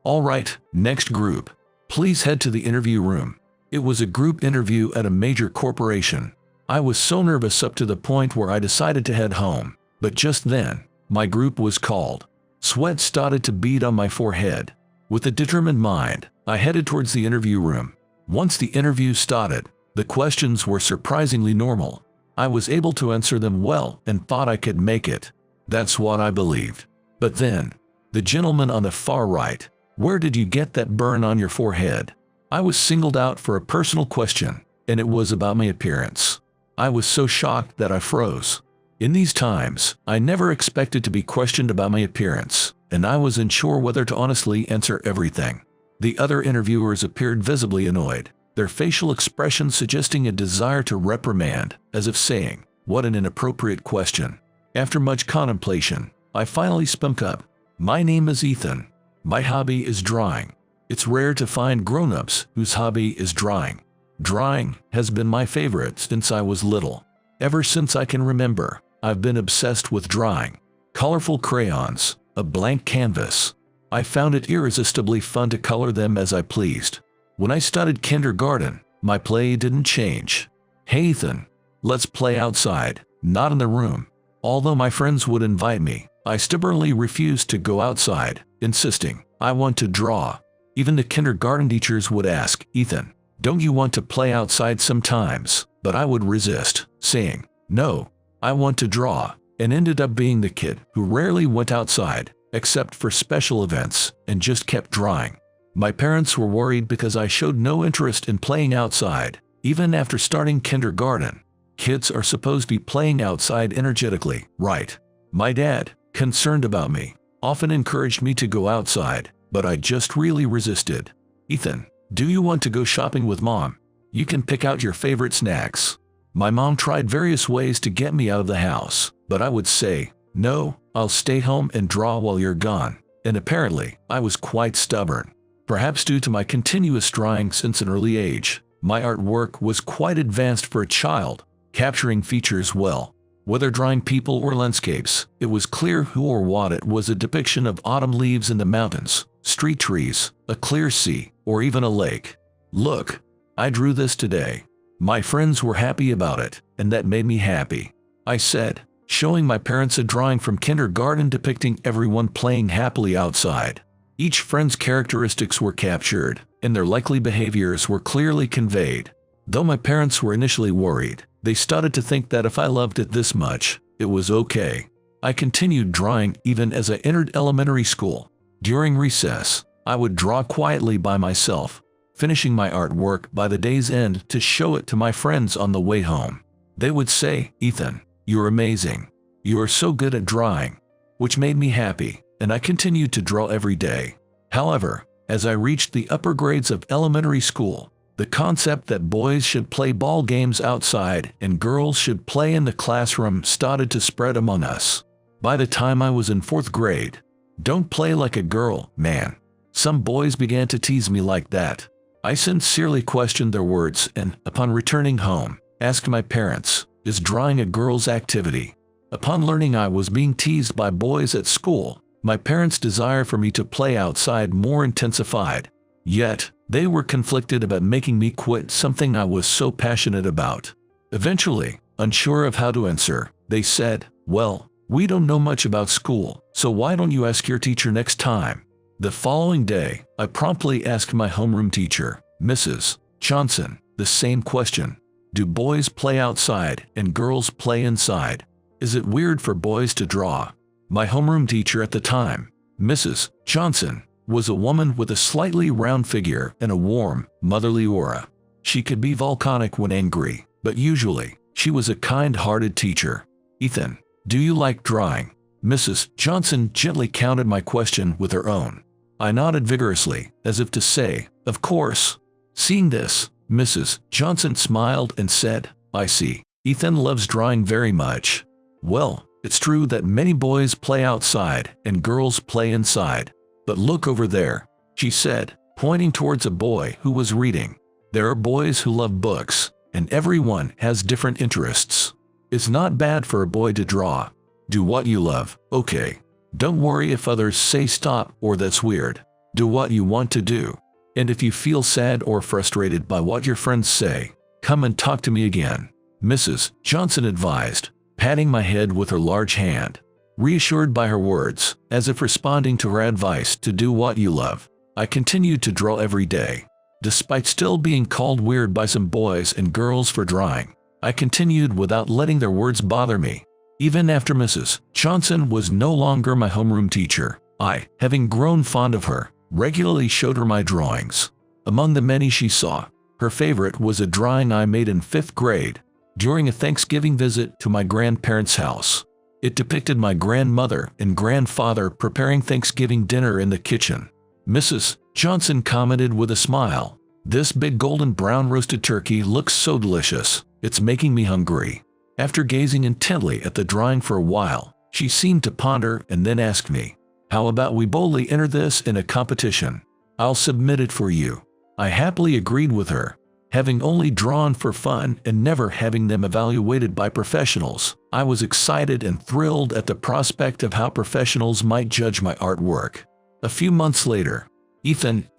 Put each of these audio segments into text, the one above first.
All right, next group. Please head to the interview room. It was a group interview at a major corporation. I was so nervous up to the point where I decided to head home. But just then, my group was called. Sweat started to bead on my forehead. With a determined mind, I headed towards the interview room. Once the interview started, the questions were surprisingly normal. I was able to answer them well and thought I could make it. That's what I believed. But then, the gentleman on the far right, where did you get that burn on your forehead? I was singled out for a personal question, and it was about my appearance. I was so shocked that I froze. In these times, I never expected to be questioned about my appearance, and I was unsure whether to honestly answer everything. The other interviewers appeared visibly annoyed, their facial expressions suggesting a desire to reprimand, as if saying, "What an inappropriate question." After much contemplation, I finally spoke up. "My name is Ethan. My hobby is drawing." It's rare to find grown-ups whose hobby is drawing. Drawing has been my favorite since I was little. Ever since I can remember, I've been obsessed with drawing. Colorful crayons, a blank canvas. I found it irresistibly fun to color them as I pleased. When I started kindergarten, my play didn't change. "Hey Ethan, let's play outside, not in the room." Although my friends would invite me, I stubbornly refused to go outside, insisting, "I want to draw." Even the kindergarten teachers would ask, "Ethan, don't you want to play outside sometimes?" But I would resist, saying, "No, I want to draw," and ended up being the kid who rarely went outside, except for special events, and just kept drawing. My parents were worried because I showed no interest in playing outside, even after starting kindergarten. Kids are supposed to be playing outside energetically, right? My dad, concerned about me, often encouraged me to go outside, but I just really resisted. "Ethan, do you want to go shopping with Mom? You can pick out your favorite snacks." My mom tried various ways to get me out of the house, but I would say, "No, I'll stay home and draw while you're gone." And apparently, I was quite stubborn. Perhaps due to my continuous drawing since an early age, my artwork was quite advanced for a child, capturing features well. Whether drawing people or landscapes, it was clear who or what it was: a depiction of autumn leaves in the mountains, street trees, a clear sea, or even a lake. "Look, I drew this today." My friends were happy about it, and that made me happy. I said, showing my parents a drawing from kindergarten depicting everyone playing happily outside. Each friend's characteristics were captured, and their likely behaviors were clearly conveyed. Though my parents were initially worried, they started to think that if I loved it this much, it was okay. I continued drawing even as I entered elementary school. During recess, I would draw quietly by myself, finishing my artwork by the day's end to show it to my friends on the way home. They would say, "Ethan, you're amazing. You are so good at drawing," which made me happy, and I continued to draw every day. However, as I reached the upper grades of elementary school, the concept that boys should play ball games outside and girls should play in the classroom started to spread among us. By the time I was in 4th grade, "Don't play like a girl, man." Some boys began to tease me like that. I sincerely questioned their words and, upon returning home, asked my parents, "Is drawing a girl's activity?" Upon learning I was being teased by boys at school, my parents' desire for me to play outside more intensified. Yet, they were conflicted about making me quit something I was so passionate about. Eventually, unsure of how to answer, they said, "Well, we don't know much about school, so why don't you ask your teacher next time?" The following day, I promptly asked my homeroom teacher, Mrs. Johnson, the same question. "Do boys play outside and girls play inside? Is it weird for boys to draw?" My homeroom teacher at the time, Mrs. Johnson, was a woman with a slightly round figure and a warm, motherly aura. She could be volcanic when angry, but usually, she was a kind-hearted teacher. "Ethan, do you like drawing?" Mrs. Johnson gently countered my question with her own. I nodded vigorously, as if to say, "Of course." Seeing this, Mrs. Johnson smiled and said, "I see. Ethan loves drawing very much. Well, it's true that many boys play outside and girls play inside. But look over there," she said, pointing towards a boy who was reading. "There are boys who love books, and everyone has different interests. It's not bad for a boy to draw. Do what you love, okay? Don't worry if others say stop or that's weird." Do what you want to do. And if you feel sad or frustrated by what your friends say, come and talk to me again, Mrs. Johnson advised, patting my head with her large hand. Reassured by her words, as if responding to her advice to do what you love, I continued to draw every day. Despite still being called weird by some boys and girls for drawing, I continued without letting their words bother me. Even after Mrs. Johnson was no longer my homeroom teacher, I, having grown fond of her, regularly showed her my drawings. Among the many she saw, her favorite was a drawing I made in 5th grade during a Thanksgiving visit to my grandparents' house. It depicted my grandmother and grandfather preparing Thanksgiving dinner in the kitchen. Mrs. Johnson commented with a smile, "This big golden brown roasted turkey looks so delicious, it's making me hungry." After gazing intently at the drawing for a while, she seemed to ponder and then asked me, "How about we boldly enter this in a competition? I'll submit it for you." I happily agreed with her. Having only drawn for fun and never having them evaluated by professionals, I was excited and thrilled at the prospect of how professionals might judge my artwork. A few months later, Ethan,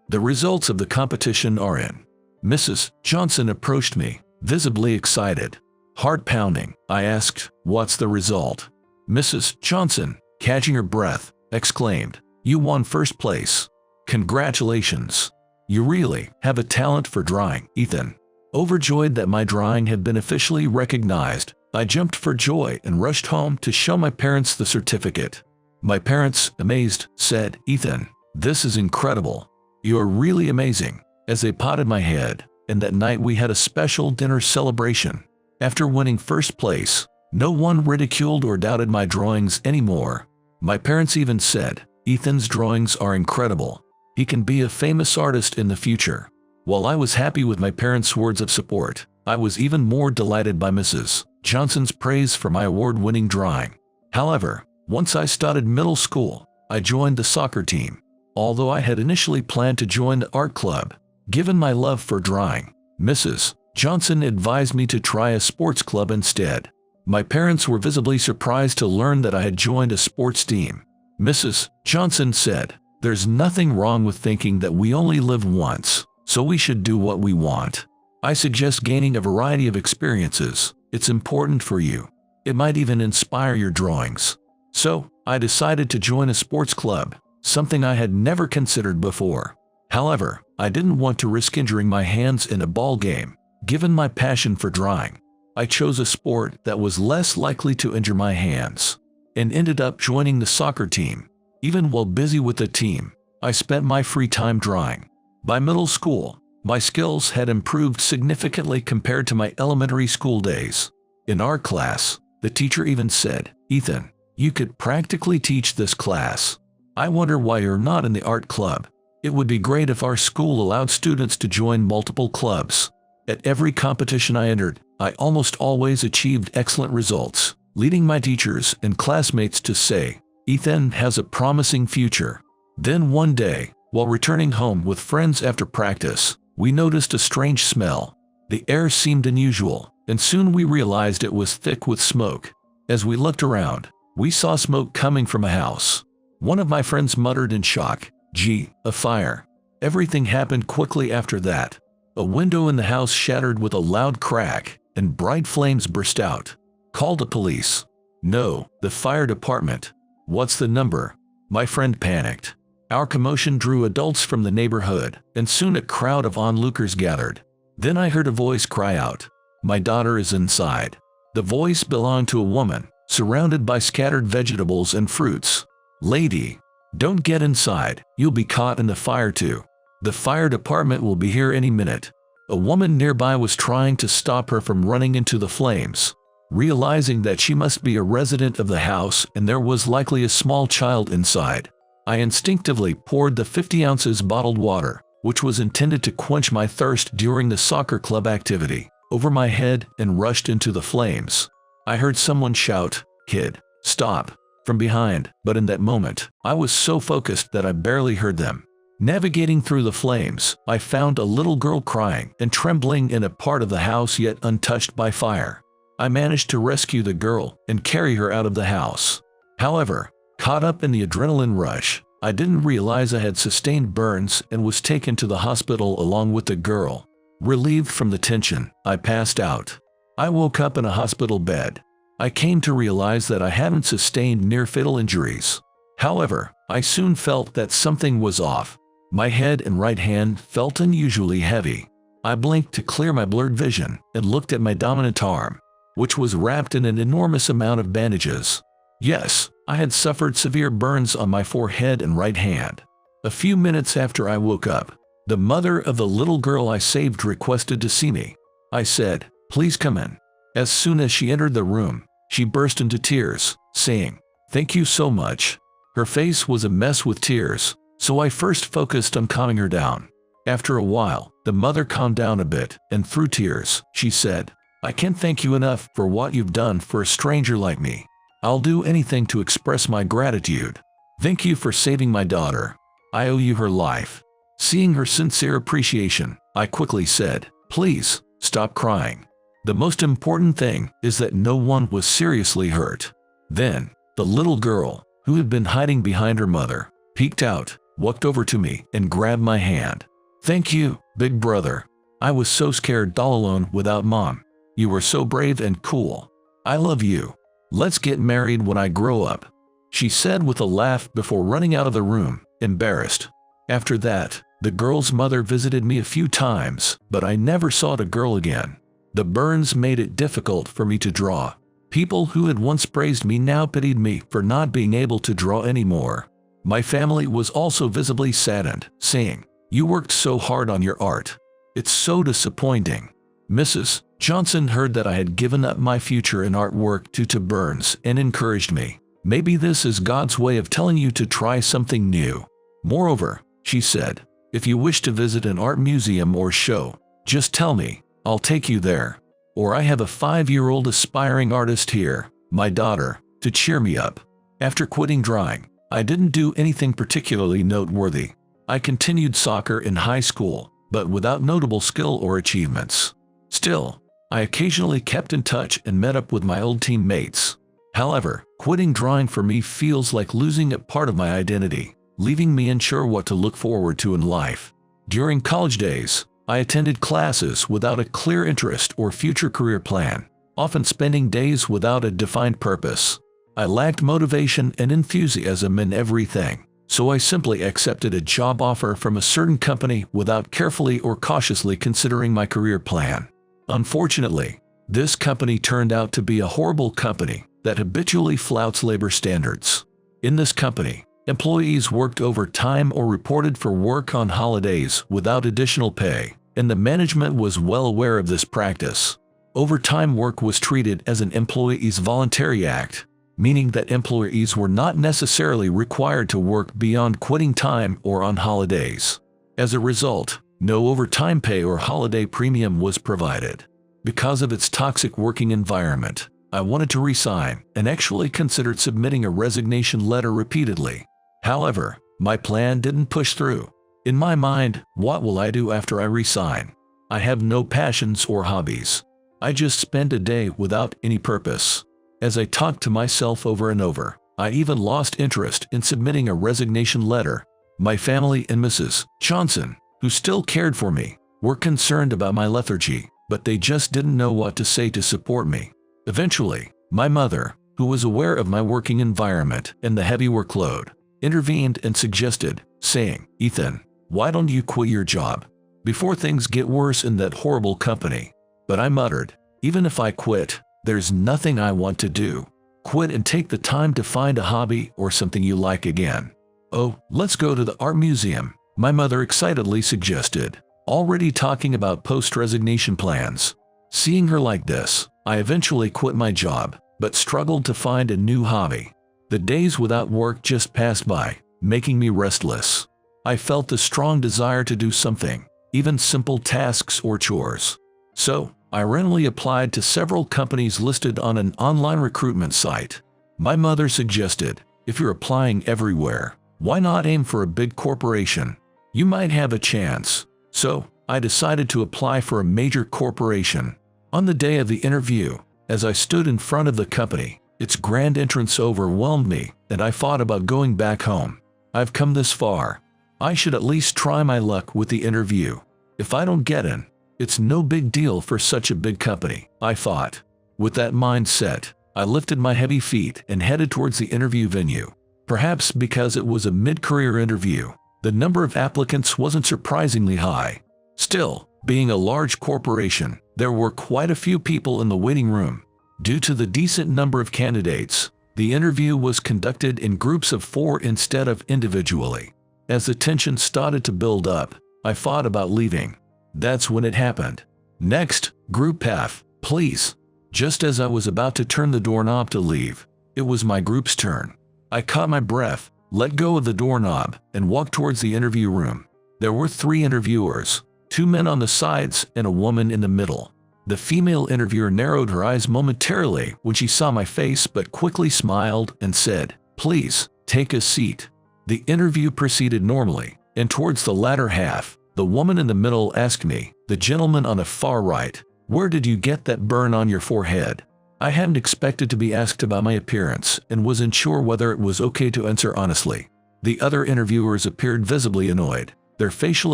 the results of the competition are in." Mrs. Johnson approached me, visibly excited. Heart pounding, I asked, "What's the result?" Mrs. Johnson, catching her breath, exclaimed, "You won 1st place. Congratulations. You really have a talent for drawing, Ethan." Overjoyed that my drawing had been officially recognized, I jumped for joy and rushed home to show my parents the certificate. My parents, amazed, said, "Ethan, this is incredible. You're really amazing," as they patted my head, and that night we had a special dinner celebration. After winning 1st place, no one ridiculed or doubted my drawings anymore. My parents even said, "Ethan's drawings are incredible. He can be a famous artist in the future." While I was happy with my parents' words of support, I was even more delighted by Mrs. Johnson's praise for my award-winning drawing. However, once I started middle school, I joined the soccer team. Although I had initially planned to join the art club, given my love for drawing, Mrs. Johnson advised me to try a sports club instead. My parents were visibly surprised to learn that I had joined a sports team. Mrs. Johnson said, "There's nothing wrong with thinking that we only live once, so we should do what we want. I suggest gaining a variety of experiences. It's important for you. It might even inspire your drawings." So, I decided to join a sports club, something I had never considered before. However, I didn't want to risk injuring my hands in a ball game. Given my passion for drawing, I chose a sport that was less likely to injure my hands, and ended up joining the soccer team. Even while busy with the team, I spent my free time drawing. By middle school, my skills had improved significantly compared to my elementary school days. In art class, the teacher even said, "Ethan, you could practically teach this class. I wonder why you're not in the art club. It would be great if our school allowed students to join multiple clubs." At every competition I entered, I almost always achieved excellent results, leading my teachers and classmates to say, "Ethan has a promising future." Then one day, while returning home with friends after practice, we noticed a strange smell. The air seemed unusual, and soon we realized it was thick with smoke. As we looked around, we saw smoke coming from a house. One of my friends muttered in shock, "Gee, a fire." Everything happened quickly after that. A window in the house shattered with a loud crack, and bright flames burst out. "Call the police." "No, the fire department." "What's the number?" My friend panicked. Our commotion drew adults from the neighborhood, and soon a crowd of onlookers gathered. Then I heard a voice cry out, "My daughter is inside." The voice belonged to a woman, surrounded by scattered vegetables and fruits. "Lady, don't get inside, you'll be caught in the fire too. The fire department will be here any minute." A woman nearby was trying to stop her from running into the flames. Realizing that she must be a resident of the house and there was likely a small child inside, I instinctively poured the 50 ounces bottled water, which was intended to quench my thirst during the soccer club activity, over my head and rushed into the flames. I heard someone shout, "Kid, stop," from behind, but in that moment, I was so focused that I barely heard them. Navigating through the flames, I found a little girl crying and trembling in a part of the house yet untouched by fire. I managed to rescue the girl and carry her out of the house. However, caught up in the adrenaline rush, I didn't realize I had sustained burns and was taken to the hospital along with the girl. Relieved from the tension, I passed out. I woke up in a hospital bed. I came to realize that I hadn't sustained near-fatal injuries. However, I soon felt that something was off. My head and right hand felt unusually heavy. I blinked to clear my blurred vision and looked at my dominant arm, which was wrapped in an enormous amount of bandages. Yes, I had suffered severe burns on my forehead and right hand. A few minutes after I woke up, the mother of the little girl I saved requested to see me. I said, "Please come in." As soon as she entered the room, she burst into tears, saying, "Thank you so much." Her face was a mess with tears, so I first focused on calming her down. After a while, the mother calmed down a bit, and through tears, she said, "I can't thank you enough for what you've done for a stranger like me. I'll do anything to express my gratitude. Thank you for saving my daughter. I owe you her life." Seeing her sincere appreciation, I quickly said, "Please, stop crying. The most important thing is that no one was seriously hurt." Then, the little girl, who had been hiding behind her mother, peeked out, walked over to me, and grabbed my hand. "Thank you, big brother. I was so scared all alone without mom. You were so brave and cool. I love you. Let's get married when I grow up," she said with a laugh before running out of the room, embarrassed. After that, the girl's mother visited me a few times, but I never saw the girl again. The burns made it difficult for me to draw. People who had once praised me now pitied me for not being able to draw anymore. My family was also visibly saddened, saying, "You worked so hard on your art. It's so disappointing." Mrs. Johnson heard that I had given up my future in artwork due to burns and encouraged me. "Maybe this is God's way of telling you to try something new." Moreover, she said, "If you wish to visit an art museum or show, just tell me. I'll take you there. Or I have a 5-year-old aspiring artist here, my daughter, to cheer me up." After quitting drawing, I didn't do anything particularly noteworthy. I continued soccer in high school, but without notable skill or achievements. Still, I occasionally kept in touch and met up with my old teammates. However, quitting drawing for me feels like losing a part of my identity, leaving me unsure what to look forward to in life. During college days, I attended classes without a clear interest or future career plan, often spending days without a defined purpose. I lacked motivation and enthusiasm in everything, so I simply accepted a job offer from a certain company without carefully or cautiously considering my career plan. Unfortunately, this company turned out to be a horrible company that habitually flouts labor standards. In this company, employees worked overtime or reported for work on holidays without additional pay, and the management was well aware of this practice. Overtime work was treated as an employee's voluntary act, meaning that employees were not necessarily required to work beyond quitting time or on holidays. As a result, no overtime pay or holiday premium was provided. Because of its toxic working environment, I wanted to resign and actually considered submitting a resignation letter repeatedly. However, my plan didn't push through. In my mind, what will I do after I resign? I have no passions or hobbies. I just spend a day without any purpose. As I talked to myself over and over, I even lost interest in submitting a resignation letter. My family and Mrs. Johnson, who still cared for me, were concerned about my lethargy, but they just didn't know what to say to support me. Eventually, my mother, who was aware of my working environment and the heavy workload, intervened and suggested, saying, "Ethan, why don't you quit your job before things get worse in that horrible company?" But I muttered, "Even if I quit, there's nothing I want to do. Quit and take the time to find a hobby or something you like again." "Oh, let's go to the art museum," my mother excitedly suggested, already talking about post-resignation plans. Seeing her like this, I eventually quit my job, but struggled to find a new hobby. The days without work just passed by, making me restless. I felt a strong desire to do something, even simple tasks or chores. So, I randomly applied to several companies listed on an online recruitment site. My mother suggested, "If you're applying everywhere, why not aim for a big corporation? You might have a chance." So, I decided to apply for a major corporation. On the day of the interview, as I stood in front of the company, its grand entrance overwhelmed me, and I thought about going back home. I've come this far. I should at least try my luck with the interview. If I don't get in, it's no big deal for such a big company, I thought. With that mindset, I lifted my heavy feet and headed towards the interview venue. Perhaps because it was a mid-career interview, the number of applicants wasn't surprisingly high. Still, being a large corporation, there were quite a few people in the waiting room. Due to the decent number of candidates, the interview was conducted in groups of 4 instead of individually. As the tension started to build up, I thought about leaving. That's when it happened. Next, Group F, please. Just as I was about to turn the doorknob to leave, it was my group's turn. I caught my breath, let go of the doorknob, and walked towards the interview room. There were 3 interviewers, 2 men on the sides and a woman in the middle. The female interviewer narrowed her eyes momentarily when she saw my face but quickly smiled and said, "Please, take a seat." The interview proceeded normally, and towards the latter half, the woman in the middle asked me, the gentleman on the far right, "Where did you get that burn on your forehead?" I hadn't expected to be asked about my appearance and was unsure whether it was okay to answer honestly. The other interviewers appeared visibly annoyed, their facial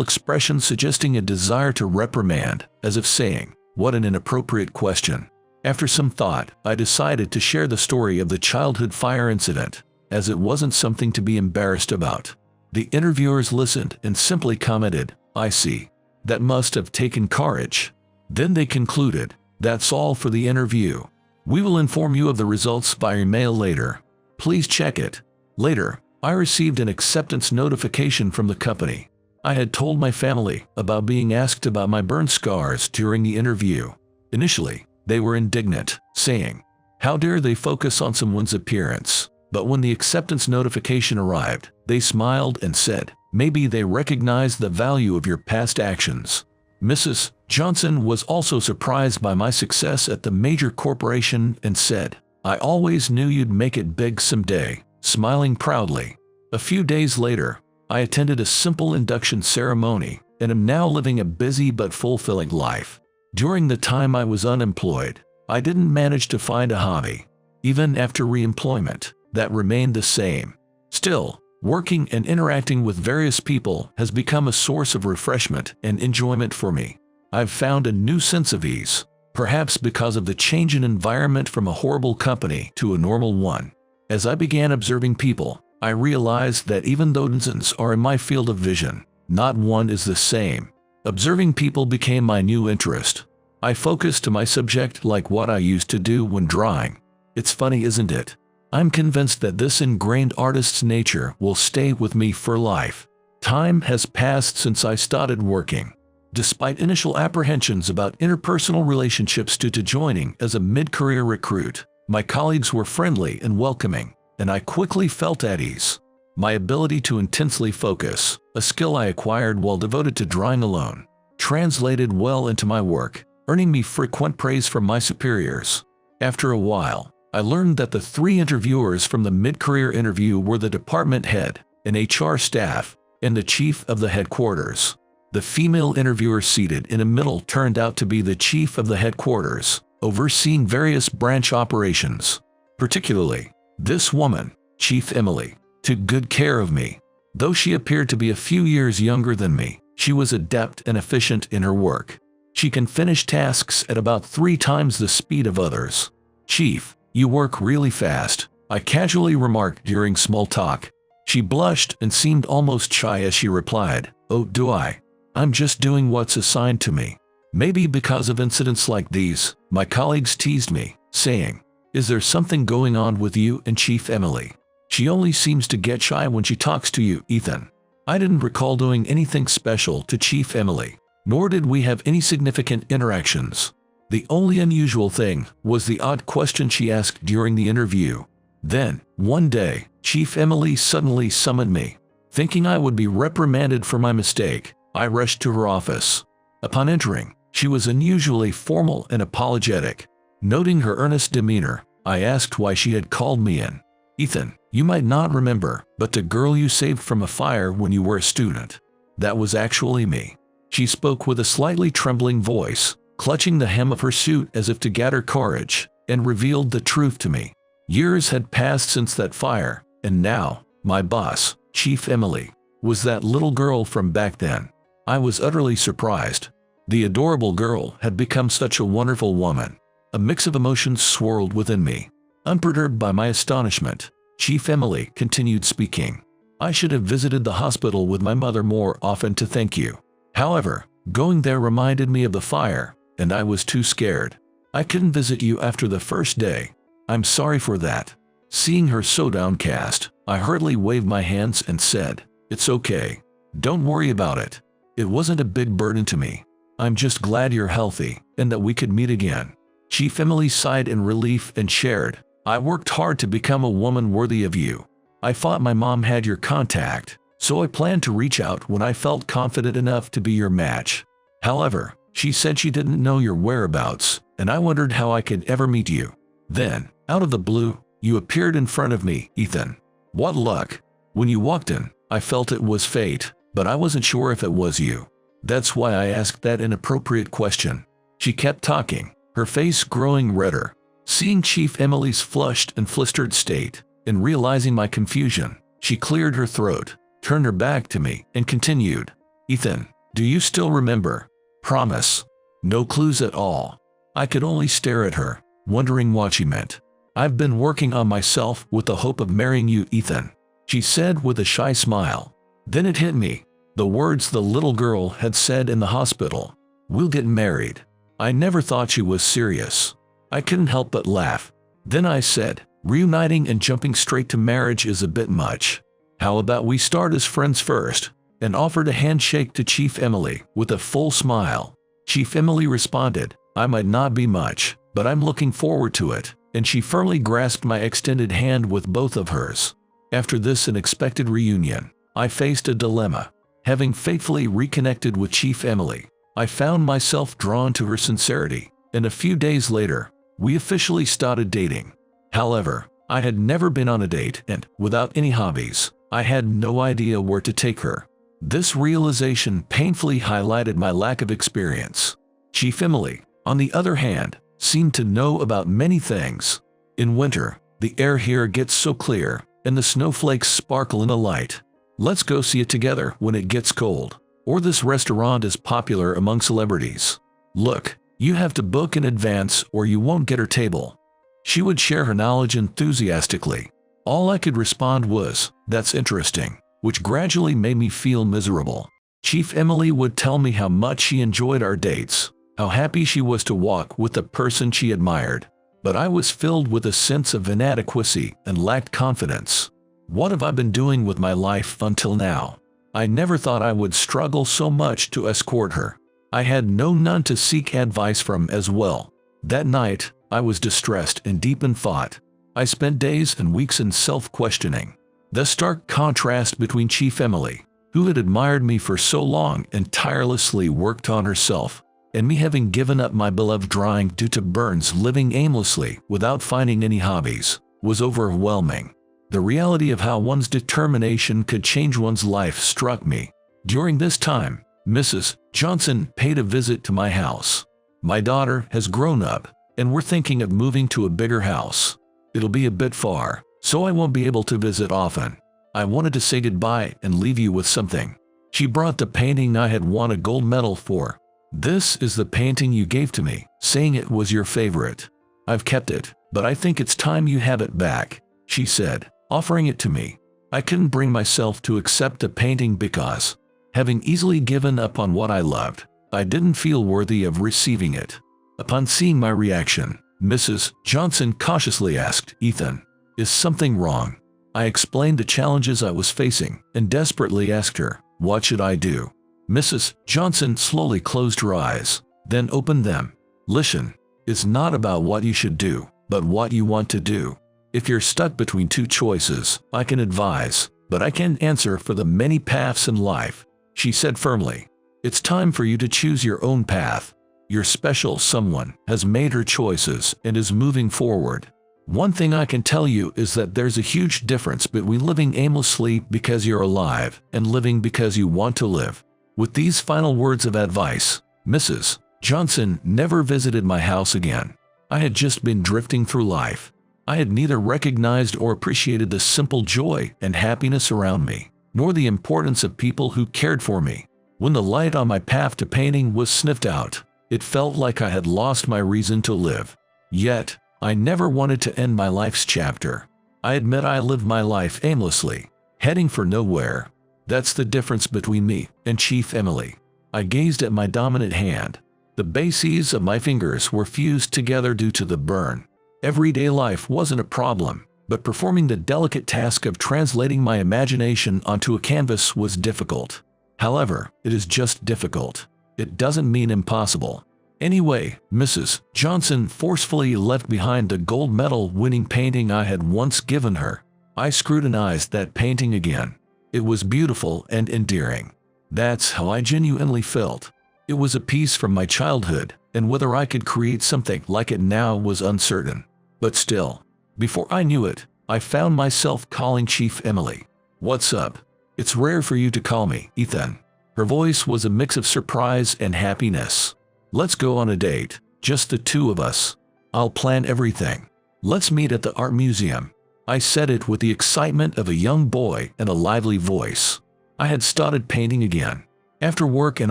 expressions suggesting a desire to reprimand, as if saying, "What an inappropriate question." After some thought, I decided to share the story of the childhood fire incident, as it wasn't something to be embarrassed about. The interviewers listened and simply commented, "I see. That must have taken courage." Then they concluded, "That's all for the interview. We will inform you of the results by email later. Please check it." Later, I received an acceptance notification from the company. I had told my family about being asked about my burn scars during the interview. Initially, they were indignant, saying, "How dare they focus on someone's appearance?" But when the acceptance notification arrived, they smiled and said, "Maybe they recognize the value of your past actions." Mrs. Johnson was also surprised by my success at the major corporation and said, "I always knew you'd make it big someday," smiling proudly. A few days later, I attended a simple induction ceremony and am now living a busy but fulfilling life. During the time I was unemployed, I didn't manage to find a hobby. Even after reemployment, that remained the same. Still, working and interacting with various people has become a source of refreshment and enjoyment for me. I've found a new sense of ease, perhaps because of the change in environment from a horrible company to a normal one. As I began observing people, I realized that even though dozens are in my field of vision, not one is the same. Observing people became my new interest. I focused to my subject like what I used to do when drawing. It's funny, isn't it? I'm convinced that this ingrained artist's nature will stay with me for life. Time has passed since I started working. Despite initial apprehensions about interpersonal relationships due to joining as a mid-career recruit, my colleagues were friendly and welcoming, and I quickly felt at ease. My ability to intensely focus, a skill I acquired while devoted to drawing alone, translated well into my work, earning me frequent praise from my superiors. After a while, I learned that the 3 interviewers from the mid-career interview were the department head, an HR staff, and the chief of the headquarters. The female interviewer seated in the middle turned out to be the chief of the headquarters, overseeing various branch operations. Particularly, this woman, Chief Emily, took good care of me. Though she appeared to be a few years younger than me, she was adept and efficient in her work. She can finish tasks at about 3 times the speed of others. "Chief, you work really fast," I casually remarked during small talk. She blushed and seemed almost shy as she replied, "Oh, do I? I'm just doing what's assigned to me." Maybe because of incidents like these, my colleagues teased me, saying, "Is there something going on with you and Chief Emily? She only seems to get shy when she talks to you, Ethan." I didn't recall doing anything special to Chief Emily, nor did we have any significant interactions. The only unusual thing was the odd question she asked during the interview. Then, one day, Chief Emily suddenly summoned me. Thinking I would be reprimanded for my mistake, I rushed to her office. Upon entering, she was unusually formal and apologetic. Noting her earnest demeanor, I asked why she had called me in. "Ethan, you might not remember, but the girl you saved from a fire when you were a student. That was actually me." She spoke with a slightly trembling voice, clutching the hem of her suit as if to gather courage, and revealed the truth to me. Years had passed since that fire, and now, my boss, Chief Emily. Was that little girl from back then? I was utterly surprised. The adorable girl had become such a wonderful woman. A mix of emotions swirled within me. Unperturbed by my astonishment, Chief Emily continued speaking. I should have visited the hospital with my mother more often to thank you. However, going there reminded me of the fire, and I was too scared. I couldn't visit you after the first day. I'm sorry for that. Seeing her so downcast, I hurriedly waved my hands and said, "It's okay. Don't worry about it. It wasn't a big burden to me. I'm just glad you're healthy and that we could meet again." Chief Emily sighed in relief and shared, "I worked hard to become a woman worthy of you. I thought my mom had your contact, so I planned to reach out when I felt confident enough to be your match. However, she said she didn't know your whereabouts, and I wondered how I could ever meet you. Then, out of the blue, you appeared in front of me, Ethan. What luck. When you walked in, I felt it was fate, but I wasn't sure if it was you. That's why I asked that inappropriate question." She kept talking, her face growing redder. Seeing Chief Emily's flushed and flustered state, and realizing my confusion, she cleared her throat, turned her back to me, and continued, "Ethan, do you still remember? Promise. No clues at all." I could only stare at her, wondering what she meant. "I've been working on myself with the hope of marrying you, Ethan," she said with a shy smile. Then it hit me. The words the little girl had said in the hospital. "We'll get married." I never thought she was serious. I couldn't help but laugh. Then I said, "Reuniting and jumping straight to marriage is a bit much. How about we start as friends first?" and offered a handshake to Chief Emily with a full smile. Chief Emily responded, "I might not be much, but I'm looking forward to it," and she firmly grasped my extended hand with both of hers. After this unexpected reunion, I faced a dilemma. Having faithfully reconnected with Chief Emily, I found myself drawn to her sincerity, and a few days later, we officially started dating. However, I had never been on a date, and, without any hobbies, I had no idea where to take her. This realization painfully highlighted my lack of experience. Chief Emily, on the other hand, seemed to know about many things. In winter, the air here gets so clear, and the snowflakes sparkle in the light. Let's go see it together when it gets cold. Or this restaurant is popular among celebrities. Look, you have to book in advance or you won't get her table. She would share her knowledge enthusiastically. All I could respond was, "That's interesting," which gradually made me feel miserable. Chief Emily would tell me how much she enjoyed our dates, how happy she was to walk with the person she admired. But I was filled with a sense of inadequacy and lacked confidence. What have I been doing with my life until now? I never thought I would struggle so much to escort her. I had none to seek advice from as well. That night, I was distressed and deep in thought. I spent days and weeks in self-questioning. The stark contrast between Chief Emily, who had admired me for so long and tirelessly worked on herself, and me having given up my beloved drawing due to burns, living aimlessly without finding any hobbies, was overwhelming. The reality of how one's determination could change one's life struck me. During this time, Mrs. Johnson paid a visit to my house. "My daughter has grown up, and we're thinking of moving to a bigger house. It'll be a bit far, so I won't be able to visit often. I wanted to say goodbye and leave you with something." She brought the painting I had won a gold medal for. "This is the painting you gave to me, saying it was your favorite. I've kept it, but I think it's time you have it back," she said, offering it to me. I couldn't bring myself to accept the painting because, having easily given up on what I loved, I didn't feel worthy of receiving it. Upon seeing my reaction, Mrs. Johnson cautiously asked, "Ethan, is something wrong?" I explained the challenges I was facing and desperately asked her, "What should I do?" Mrs. Johnson slowly closed her eyes, then opened them. "Listen, it's not about what you should do, but what you want to do. If you're stuck between two choices, I can advise, but I can't answer for the many paths in life," she said firmly. "It's time for you to choose your own path. Your special someone has made her choices and is moving forward. One thing I can tell you is that there's a huge difference between living aimlessly because you're alive and living because you want to live." With these final words of advice, Mrs. Johnson never visited my house again. I had just been drifting through life. I had neither recognized or appreciated the simple joy and happiness around me. nor the importance of people who cared for me. When the light on my path to painting was sniffed out, it felt like I had lost my reason to live. Yet, I never wanted to end my life's chapter. I admit I lived my life aimlessly, heading for nowhere. That's the difference between me and Chief Emily. I gazed at my dominant hand. The bases of my fingers were fused together due to the burn. Everyday life wasn't a problem, but performing the delicate task of translating my imagination onto a canvas was difficult. However, it is just difficult. It doesn't mean impossible. Anyway, Mrs. Johnson forcefully left behind the gold medal winning painting I had once given her. I scrutinized that painting again. It was beautiful and endearing. That's how I genuinely felt. It was a piece from my childhood, and whether I could create something like it now was uncertain. But still, before I knew it, I found myself calling Chief Emily. "What's up? It's rare for you to call me, Ethan." Her voice was a mix of surprise and happiness. "Let's go on a date, just the two of us. I'll plan everything. Let's meet at the art museum." I said it with the excitement of a young boy and a lively voice. I had started painting again. After work and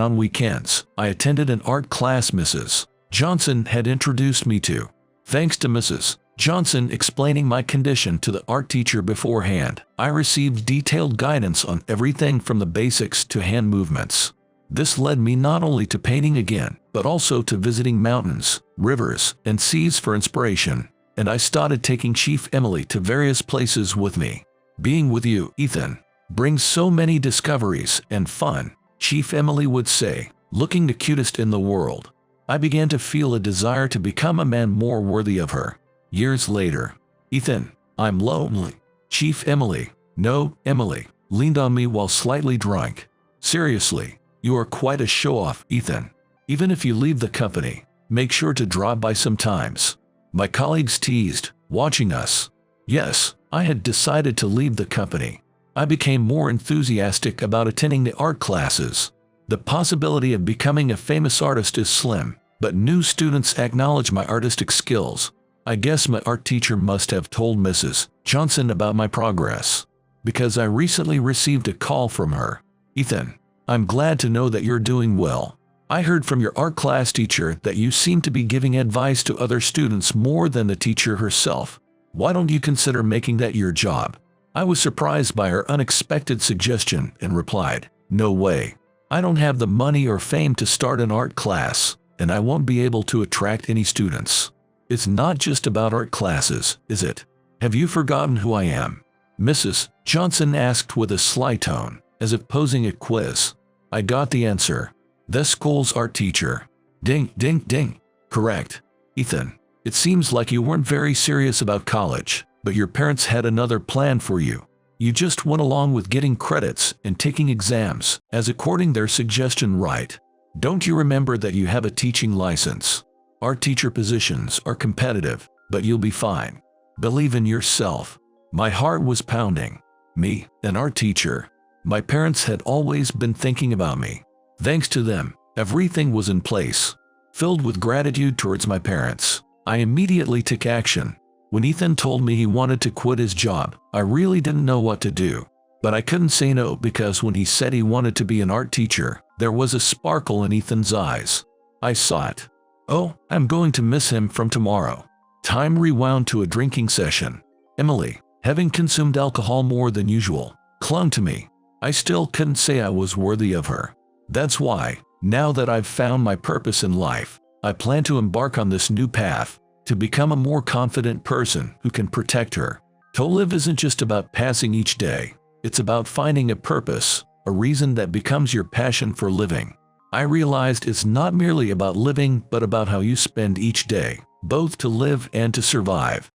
on weekends, I attended an art class Mrs. Johnson had introduced me to. Thanks to Mrs. Johnson explaining my condition to the art teacher beforehand, I received detailed guidance on everything from the basics to hand movements. This led me not only to painting again, but also to visiting mountains, rivers, and seas for inspiration. And I started taking Chief Emily to various places with me. "Being with you, Ethan, brings so many discoveries and fun," Chief Emily would say, looking the cutest in the world. I began to feel a desire to become a man more worthy of her. Years later, "Ethan, I'm lonely." Chief Emily, no, Emily, leaned on me while slightly drunk. "Seriously, you are quite a show-off, Ethan. Even if you leave the company, make sure to drop by sometimes." My colleagues teased, watching us. Yes, I had decided to leave the company. I became more enthusiastic about attending the art classes. The possibility of becoming a famous artist is slim, but new students acknowledge my artistic skills. I guess my art teacher must have told Mrs. Johnson about my progress, because I recently received a call from her. "Ethan, I'm glad to know that you're doing well. I heard from your art class teacher that you seem to be giving advice to other students more than the teacher herself. Why don't you consider making that your job?" I was surprised by her unexpected suggestion and replied, "No way. I don't have the money or fame to start an art class, and I won't be able to attract any students." "It's not just about art classes, is it? Have you forgotten who I am?" Mrs. Johnson asked with a sly tone, as if posing a quiz. I got the answer. "The school's art teacher." Ding, ding, ding. "Correct. Ethan, it seems like you weren't very serious about college, but your parents had another plan for you. You just went along with getting credits and taking exams, as according their suggestion, right? Don't you remember that you have a teaching license? Art teacher positions are competitive, but you'll be fine. Believe in yourself." My heart was pounding. Me, an art teacher. My parents had always been thinking about me. Thanks to them, everything was in place. Filled with gratitude towards my parents, I immediately took action. When Ethan told me he wanted to quit his job, I really didn't know what to do. But I couldn't say no, because when he said he wanted to be an art teacher, there was a sparkle in Ethan's eyes. I saw it. "Oh, I'm going to miss him from tomorrow." Time rewound to a drinking session. Emily, having consumed alcohol more than usual, clung to me. I still couldn't say I was worthy of her. That's why, now that I've found my purpose in life, I plan to embark on this new path, to become a more confident person who can protect her. To live isn't just about passing each day. It's about finding a purpose, a reason that becomes your passion for living. I realized it's not merely about living, but about how you spend each day, both to live and to survive.